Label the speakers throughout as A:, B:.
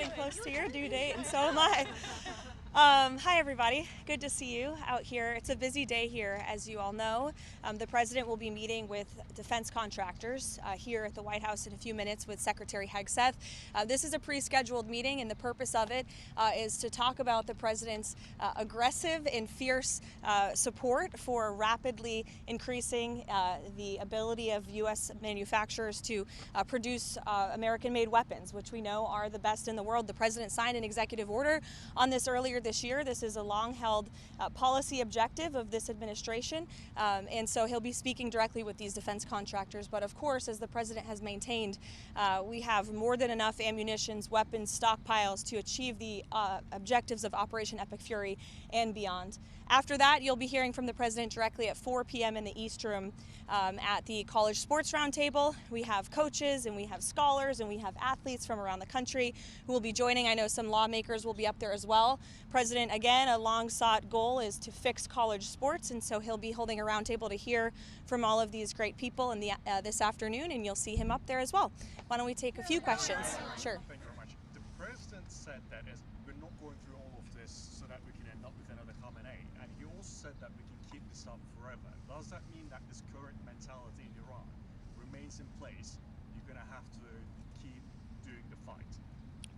A: getting close to your due date, and so am I. Hi, everybody. Good to see you out here. It's a busy day here, as you all know. The president will be meeting with defense contractors here at the White House in a few minutes with Secretary Hegseth. This is a pre-scheduled meeting, and the purpose of it is to talk about the president's aggressive and fierce support for rapidly increasing the ability of U.S. manufacturers to produce American-made weapons, which we know are the best in the world. The president signed an executive order on this earlier this year. This is a long-held policy objective of this administration, and so he'll be speaking directly with these defense contractors. But of course, as the president has maintained, we have more than enough ammunition, weapons, stockpiles to achieve the objectives of Operation Epic Fury and beyond. After that, you'll be hearing from the president directly at 4 p.m. in the East Room at the College Sports Roundtable. We have coaches and we have scholars and we have athletes from around the country who will be joining. I know some lawmakers will be up there as well. President, again, a long-sought goal is to fix college sports, and so he'll be holding a roundtable to hear from all of these great people in this afternoon, and you'll see him up there as well. Why don't we take a few questions? Sure.
B: Thank you very much. The president said that we're not going through all of this so that we can end up with another Khamenei, and he also said that we can keep this up forever. Does that mean that this current mentality in Iran remains in place? You're going to have to keep doing the fight.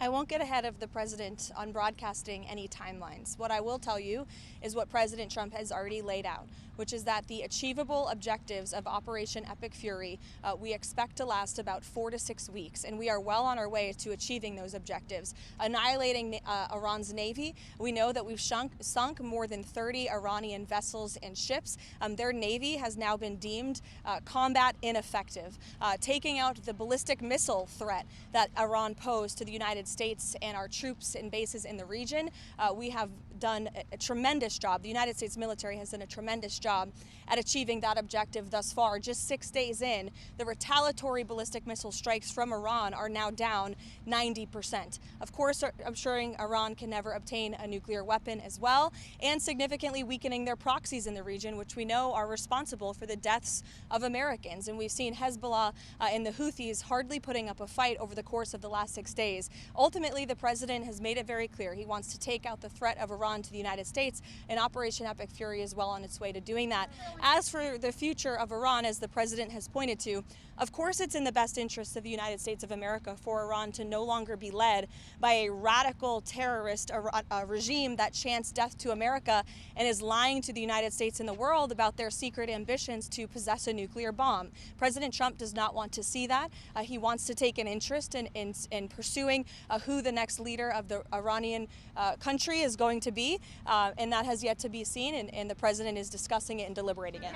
A: I won't get ahead of the president on broadcasting any timelines. What I will tell you is what President Trump has already laid out, which is that the achievable objectives of Operation Epic Fury we expect to last about 4 to 6 weeks, and we are well on our way to achieving those objectives. Annihilating Iran's navy, we know that we've sunk more than 30 Iranian vessels and ships. Their navy has now been deemed combat ineffective. Taking out the ballistic missile threat that Iran posed to the United States and our troops and bases in the region, we have done a tremendous job. The United States military has done a tremendous job at achieving that objective thus far. Just 6 days in, the retaliatory ballistic missile strikes from Iran are now down 90%. Of course, I'm sure Iran can never obtain a nuclear weapon as well, and significantly weakening their proxies in the region, which we know are responsible for the deaths of Americans. And we've seen Hezbollah and the Houthis hardly putting up a fight over the course of the last 6 days. Ultimately, the president has made it very clear he wants to take out the threat of Iran to the United States, and Operation Epic Fury is well on its way to doing that. As for the future of Iran, as the president has pointed to, of course it's in the best interest of the United States of America for Iran to no longer be led by a radical terrorist regime that chants death to America and is lying to the United States and the world about their secret ambitions to possess a nuclear bomb. President Trump does not want to see that. He wants to take an interest in pursuing who the next leader of the Iranian country is going to be, and that has yet to be seen, and the president is discussing it and deliberating it.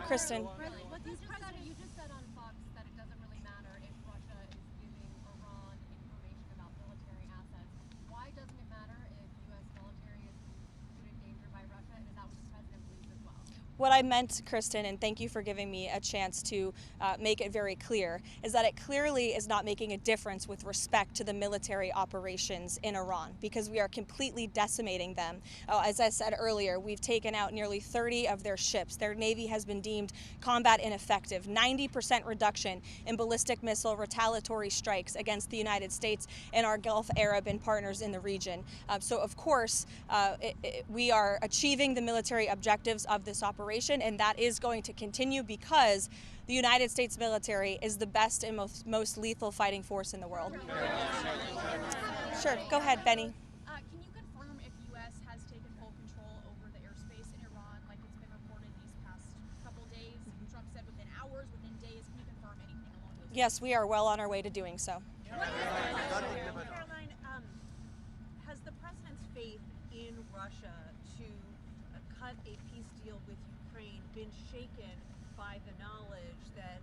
A: Kristen.
C: What you just said on Fox that it doesn't really matter if Russia is giving Iran information about military assets. Why doesn't it matter if U.S. military is put in danger by Russia? And is that what the president believes as well?
A: What I meant, Kristen, and thank you for giving me a chance to make it very clear, is that it clearly is not making a difference with respect to the military operations in Iran, because we are completely decimating them. As I said earlier, we've taken out nearly 30 of their ships. Their navy has been deemed combat ineffective. 90% reduction in ballistic missile retaliatory strikes against the United States and our Gulf Arab and partners in the region. So, of course, we are achieving the military objectives of this operation, and that is going to continue because the United States military is the best and most lethal fighting force in the world. Sure, go ahead, Benny.
C: Can you confirm if U.S. has taken full control over the airspace in Iran, like it's been reported these past couple days? Trump said within hours, within days. Can you confirm anything along those lines?
A: Yes, we are well on our way to doing so.
D: Karoline, has the president's faith in Russia to cut a peace deal with Ukraine been shaken by the knowledge that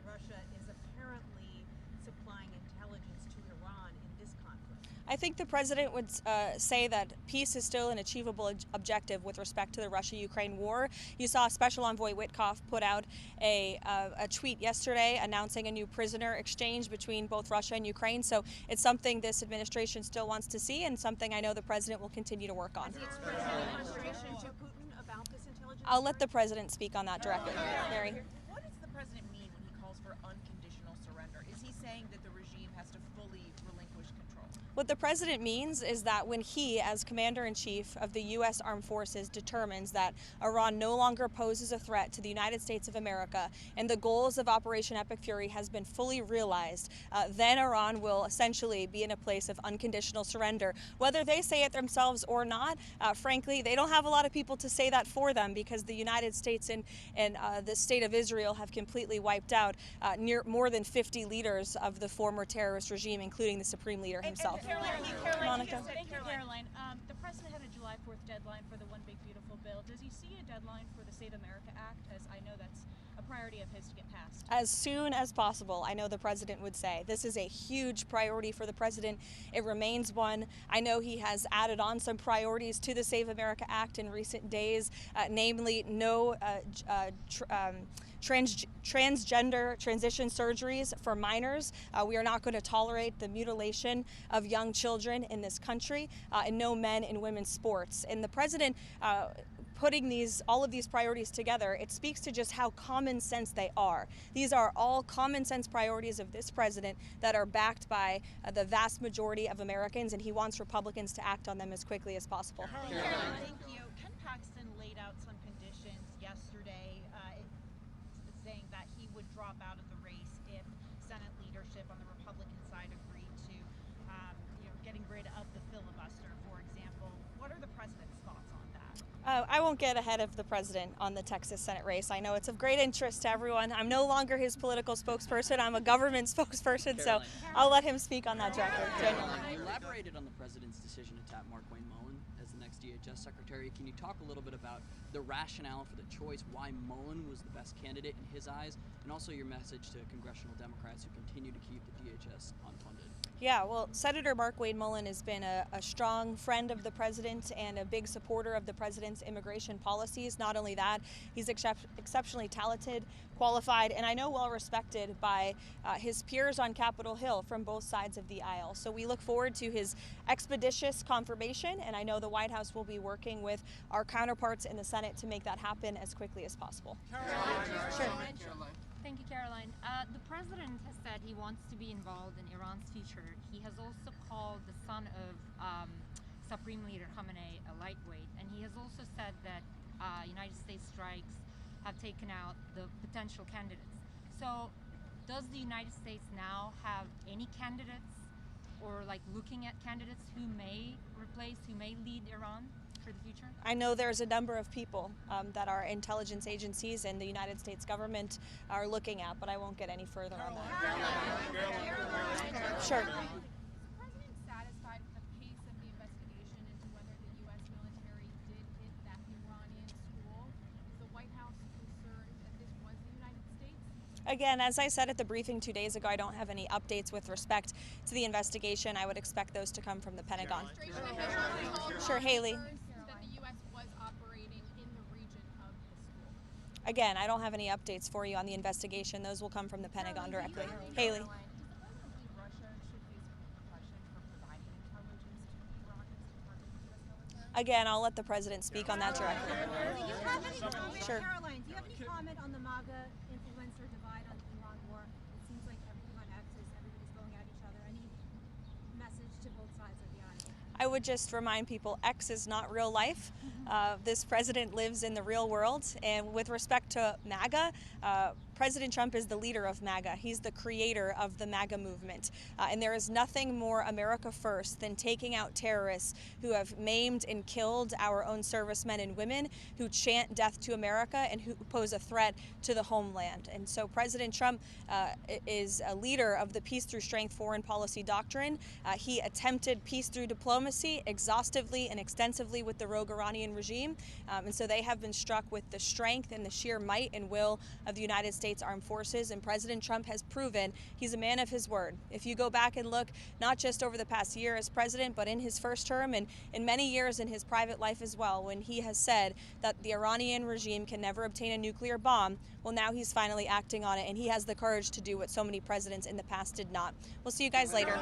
D: Russia is apparently supplying intelligence to Iran in this conflict?
A: I think the president would say that peace is still an achievable objective with respect to the Russia-Ukraine war. You saw Special Envoy Witkoff put out a tweet yesterday announcing a new prisoner exchange between both Russia and Ukraine. So it's something this administration still wants to see, and something I know the president will continue to work on.
D: Has he expressed any frustration to Putin about this intelligence?
A: I'll let the president speak on that directly. Mary.
E: What does the president mean when he calls for unconditional surrender? Is he saying that the regime has to fully relinquish
D: relinquish control?
A: What the president means is that when he, as commander-in-chief of the U.S. Armed Forces, determines that Iran no longer poses a threat to the United States of America and the goals of Operation Epic Fury has been fully realized, then Iran will essentially be in a place of unconditional surrender. Whether they say it themselves or not, frankly, they don't have a lot of people to say that for them, because the United States and the state of Israel have completely wiped out more than 50 leaders of the former terrorist regime, including the supreme leader himself. Monica.
E: Thank you, Karoline. The president had a July 4th deadline for the One Big Beautiful Bill. Does he see a deadline for the Save America Act? As I know that's a priority of his to get passed.
A: As soon as possible, I know the president would say. This is a huge priority for the president. It remains one. I know he has added on some priorities to the Save America Act in recent days, namely no transgender transition surgeries for minors. We are not going to tolerate the mutilation of young children in this country, and no men in women's sports. And the president putting all of these priorities together, it speaks to just how common sense they are. These are all common sense priorities of this president that are backed by the vast majority of Americans, and he wants Republicans to act on them as quickly as possible.
F: Thank you. Ken Paxton laid out some conditions yesterday, saying that he would drop out of the race if Senate leadership on the Republican side agreed to, getting rid of the filibuster, for example. What are the president's thoughts on that?
A: I won't get ahead of the president on the Texas Senate race. I know it's of great interest to everyone. I'm no longer his political spokesperson. I'm a government spokesperson, so I'll let him speak on that directly.
G: You elaborated on the president's decision to tap Markwayne Mullins as the next DHS Secretary. Can you talk a little bit about the rationale for the choice, why Mullins was the best candidate in his eyes, and also your message to congressional Democrats who continue to keep the DHS unfunded?
A: Yeah, well, Senator Markwayne Mullins has been a strong friend of the president and a big supporter of the president's immigration policies. Not only that, he's exceptionally talented, qualified, and I know well respected by his peers on Capitol Hill from both sides of the aisle. So we look forward to his expeditious confirmation, and I know the White House will be working with our counterparts in the Senate to make that happen as quickly as possible.
C: Sure.
E: Thank you, Karoline. The president has said he wants to be involved in Iran's future. He has also called the son of Supreme Leader Khamenei a lightweight, and he has also said that United States strikes have taken out the potential candidates. So does the United States now have any candidates, or looking at candidates who may lead Iran for the future?
A: I know there's a number of people that our intelligence agencies and the United States government are looking at, but I won't get any further on that. Sure.
C: Is the president satisfied with the pace of the investigation into whether the U.S. military did hit that Iranian school? Is the White House concerned that this was the United States?
A: Again, as I said at the briefing 2 days ago, I don't have any updates with respect to the investigation. I would expect those to come from the Pentagon. Sure, Haley.
C: That the U.S. was operating in the region of the school.
A: Again, I don't have any updates for you on the investigation. Those will come from the Pentagon directly. Haley.
C: Does the president believe Russia should face repercussion for providing intelligence to Iran as part of the U.S. military?
A: Again, I'll let the president speak on that directly.
D: Do you have any comment,
A: Sure.
D: Karoline, do you have any comment on the MAGA influencer divide on the Iran war? It seems like everything on X is everybody's going at each other. Any message to both sides of the aisle?
A: I would just remind people, X is not real life. This president lives in the real world. And with respect to MAGA, President Trump is the leader of MAGA. He's the creator of the MAGA movement. And there is nothing more America first than taking out terrorists who have maimed and killed our own servicemen and women, who chant death to America and who pose a threat to the homeland. And so President Trump is a leader of the peace through strength foreign policy doctrine. He attempted peace through diplomacy exhaustively and extensively with the rogue Iranian regime. And so they have been struck with the strength and the sheer might and will of the United States Armed Forces, and President Trump has proven he's a man of his word. If you go back and look, not just over the past year as president, but in his first term and in many years in his private life as well, when he has said that the Iranian regime can never obtain a nuclear bomb, well, now he's finally acting on it, and he has the courage to do what so many presidents in the past did not. We'll see you guys later.